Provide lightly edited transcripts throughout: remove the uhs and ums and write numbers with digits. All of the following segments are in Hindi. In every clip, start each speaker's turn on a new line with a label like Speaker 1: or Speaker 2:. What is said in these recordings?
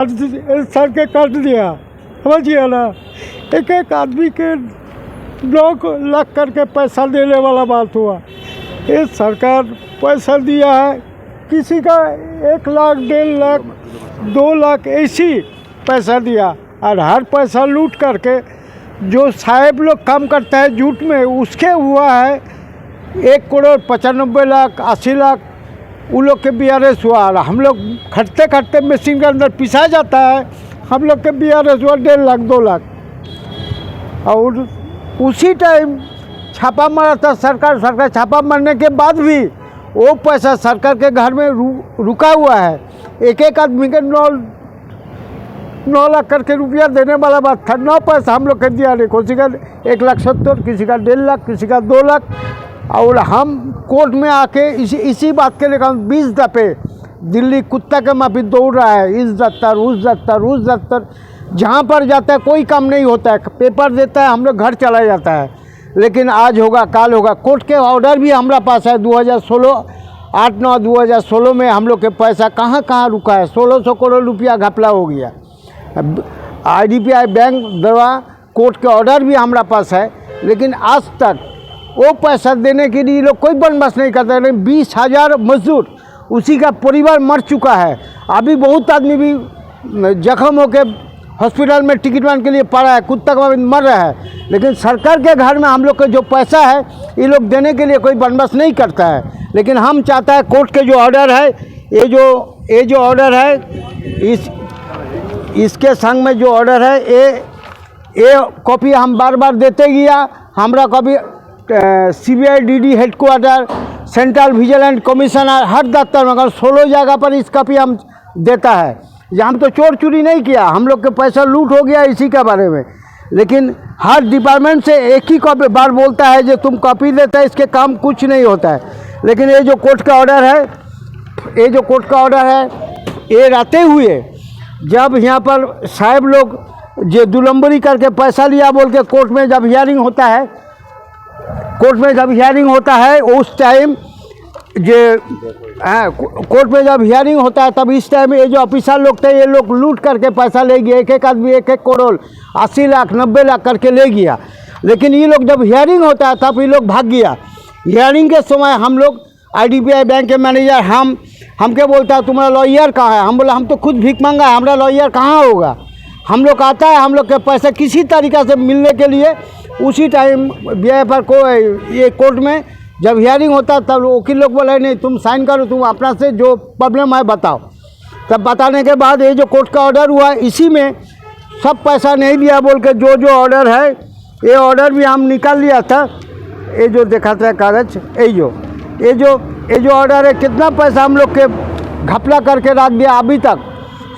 Speaker 1: सर के काट दिया, समझिए ना। एक एक आदमी के 9 लाख करके पैसा देने वाला बात हुआ। ये सरकार पैसा दिया है, किसी का 1 लाख, 1.5 लाख, 2 लाख ऐसी पैसा दिया, और हर पैसा लूट करके जो साहेब लोग काम करता है झूठ में, उसके हुआ है 1 करोड़ 95 लाख, 80 लाख उन लोग के BRS हुआ। और हम लोग खटते खटते मशीन के अंदर पिसा जाता है, हम लोग के BRS हुआ 1.5 लाख, 2 लाख। और उसी टाइम छापा मारा था सरकार छापा मारने के बाद भी वो पैसा सरकार के घर में रुका हुआ है। एक एक आदमी के 9 लाख करके रुपया देने वाला बात था, 9 पैसा हम लोग के दिया नहीं। किसी का 1,70,000, किसी का 1.5 लाख, किसी का 2 लाख। और हम कोर्ट में आके इसी बात के लेकर 20 दफे दिल्ली कुत्ता के माफी दौड़ रहा है। इस दफ्तर उस दफ्तर उस दफ्तर, जहाँ पर जाता है कोई काम नहीं होता है। पेपर देता है, हम लोग घर चला जाता है। लेकिन आज होगा काल होगा। कोर्ट के ऑर्डर भी हमारा पास है। 2016 8-9 2016 में हम लोग के पैसा कहाँ कहाँ रुका है। 1600 करोड़ रुपया घपला हो गया। IDBI बैंक द्वारा कोर्ट के ऑर्डर भी हमारा पास है, लेकिन आज तक वो पैसा देने के लिए लोग कोई बंदोबस्त नहीं करते। 20,000 मजदूर, उसी का परिवार मर चुका है। अभी बहुत आदमी भी जख्म होकर हॉस्पिटल में ट्रीटमेंट के लिए पड़ा है, कुत्ता का मर रहा है। लेकिन सरकार के घर में हम लोग का जो पैसा है ये लोग देने के लिए कोई बंदोबस्त नहीं करता है। लेकिन हम चाहता है कोर्ट के जो ऑर्डर है, ये जो ऑर्डर है, इसके संग में जो ऑर्डर है ये कॉपी हम बार बार देते गया। हमारा copy CBI-DD headquarter, central vigilance commissioner, हर दफ्तर में, अगर 16 जगह पर इस कॉपी हम देता है। हम तो चोर चोरी नहीं किया, हम लोग के पैसा लूट हो गया इसी के बारे में। लेकिन हर डिपार्टमेंट से एक ही कॉपी बार बोलता है जो तुम कॉपी देता है, इसके काम कुछ नहीं होता है। लेकिन ये जो कोर्ट का ऑर्डर है, ये रहते हुए जब यहाँ पर साहब लोग जो दुलम्बरी करके पैसा लिया बोल के कोर्ट में जब हियरिंग होता है, उस टाइम कोर्ट में जब हियरिंग होता है तब इस टाइम ये जो ऑफिसर लोग थे, ये लोग लूट करके पैसा ले गए। एक एक आदमी 1 करोड़ 80 लाख 90 लाख करके ले गया। लेकिन ये लोग जब हियरिंग होता है तब ये लोग भाग गया। हियरिंग के समय हम लोग IDBI बैंक के मैनेजर हमके बोलता है तुम्हारा लॉयर कहाँ है। हम बोला हम तो खुद भीख मांगा है, हमारा लॉयर कहाँ होगा। हम लोग आता है, हम लोग के पैसा किसी तरीक़ा से मिलने के लिए उसी टाइम ये कोर्ट में जब हियरिंग होता है तब वकील लोग बोले नहीं तुम साइन करो, तुम अपना से जो प्रॉब्लम है बताओ। तब बताने के बाद ये जो कोर्ट का ऑर्डर हुआ, इसी में सब पैसा नहीं दिया बोल के जो ऑर्डर है, ये ऑर्डर भी हम निकाल लिया था। ये जो देखा था कागज, ये जो ऑर्डर है, कितना पैसा हम लोग के घपला करके रख दिया अभी तक।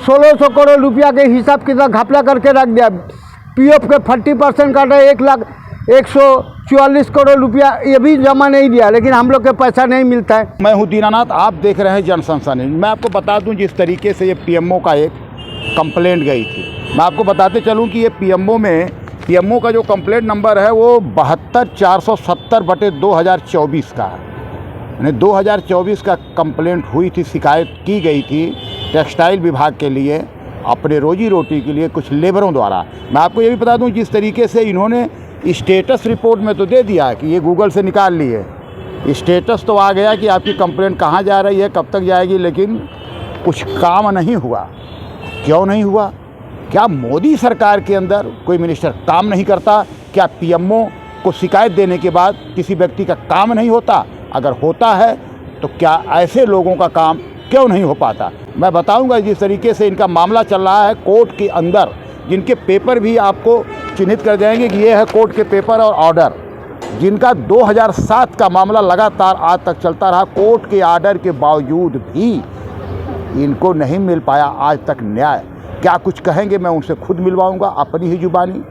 Speaker 1: 1600 करोड़ रुपया के हिसाब कितना घपला करके रख दिया। PF के 40% काटा, 1,144 करोड़ रुपया ये भी जमा नहीं दिया। लेकिन हम लोग के पैसा नहीं मिलता है।
Speaker 2: मैं हूं दीनानाथ, आप देख रहे हैं जनसंसा न्यूज़। मैं आपको बता दूं जिस तरीके से ये PMO का एक कंप्लेंट गई थी, मैं आपको बताते चलूं कि ये PMO का जो कंप्लेंट नंबर है वो 72,470/2024 का है। यानी 2024 का कंप्लेंट हुई थी, शिकायत की गई थी टेक्सटाइल विभाग के लिए, अपने रोजी रोटी के लिए कुछ लेबरों द्वारा। मैं आपको ये भी बता दूं जिस तरीके से इन्होंने स्टेटस रिपोर्ट में तो दे दिया कि ये गूगल से निकाल लिए, स्टेटस तो आ गया कि आपकी कंप्लेंट कहाँ जा रही है, कब तक जाएगी, लेकिन कुछ काम नहीं हुआ। क्यों नहीं हुआ? क्या मोदी सरकार के अंदर कोई मिनिस्टर काम नहीं करता? क्या PMO को शिकायत देने के बाद किसी व्यक्ति का काम नहीं होता? अगर होता है तो क्या ऐसे लोगों का काम क्यों नहीं हो पाता? मैं बताऊंगा जिस तरीके से इनका मामला चल रहा है कोर्ट के अंदर, जिनके पेपर भी आपको चिन्हित कर जाएंगे कि ये है कोर्ट के पेपर और ऑर्डर, जिनका 2007 का मामला लगातार आज तक चलता रहा। कोर्ट के ऑर्डर के बावजूद भी इनको नहीं मिल पाया आज तक न्याय। क्या कुछ कहेंगे, मैं उनसे खुद मिलवाऊंगा अपनी ही जुबानी।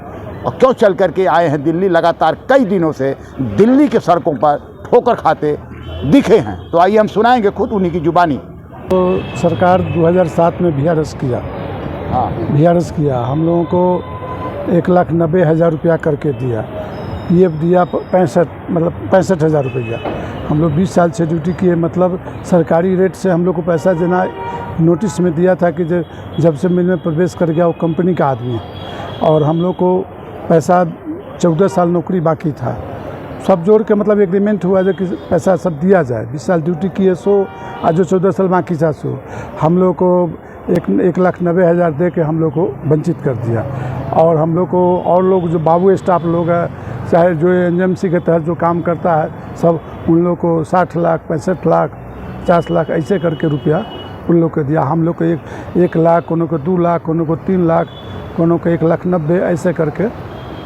Speaker 2: और क्यों चल करके आए हैं दिल्ली, लगातार कई दिनों से दिल्ली के सड़कों पर ठोकर खाते दिखे हैं, तो आइए हम सुनाएंगे खुद उन्हीं की जुबानी।
Speaker 1: तो सरकार 2007 में VRS किया, VRS किया, हम लोगों को 1,90,000 रुपया करके दिया। PF दिया 65,000 रुपया। हम लोग 20 साल से ड्यूटी किए, मतलब सरकारी रेट से हम लोग को पैसा देना नोटिस में दिया था कि जब से मिल में प्रवेश कर गया वो कंपनी का आदमी है, और हम लोग को पैसा 14 साल नौकरी बाकी था, सब जोड़ के मतलब एग्रीमेंट हुआ जो कि पैसा सब दिया जाए। 20 साल ड्यूटी किए सो, आज जो 14 साल बाकी था सो हम लोग को 1,90,000 दे के हम लोग को वंचित कर दिया। और हम लोग को और लोग जो बाबू स्टाफ लोग है, चाहे जो एनएमसी के तहत जो काम करता है, सब उन लोग को 60 लाख 65 लाख 50 लाख ऐसे करके रुपया उन लोग को दिया। हम लोग को 1 लाख, कोनो को 2 लाख, कोनो को 3 लाख, कोनो को 1,90,000 ऐसे करके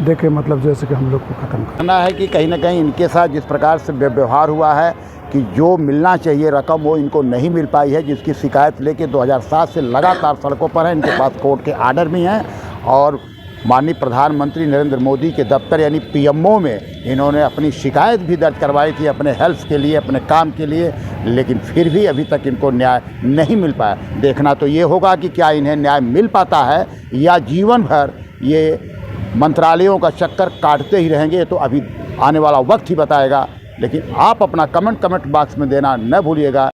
Speaker 1: देखे, मतलब जैसे कि हम लोग को ख़त्म
Speaker 2: कहना है कि कहीं ना कहीं इनके साथ जिस प्रकार से व्यवहार हुआ है कि जो मिलना चाहिए रकम वो इनको नहीं मिल पाई है, जिसकी शिकायत लेके 2007 से लगातार सड़कों पर हैं। इनके पास कोर्ट के आर्डर भी हैं और माननीय प्रधानमंत्री नरेंद्र मोदी के दफ्तर यानी पीएमओ में इन्होंने अपनी शिकायत भी दर्ज करवाई थी अपने हेल्थ के लिए, अपने काम के लिए, लेकिन फिर भी अभी तक इनको न्याय नहीं मिल पाया। देखना तो ये होगा कि क्या इन्हें न्याय मिल पाता है या जीवन भर ये मंत्रालयों का चक्कर काटते ही रहेंगे। तो अभी आने वाला वक्त ही बताएगा। लेकिन आप अपना कमेंट बॉक्स में देना न भूलिएगा।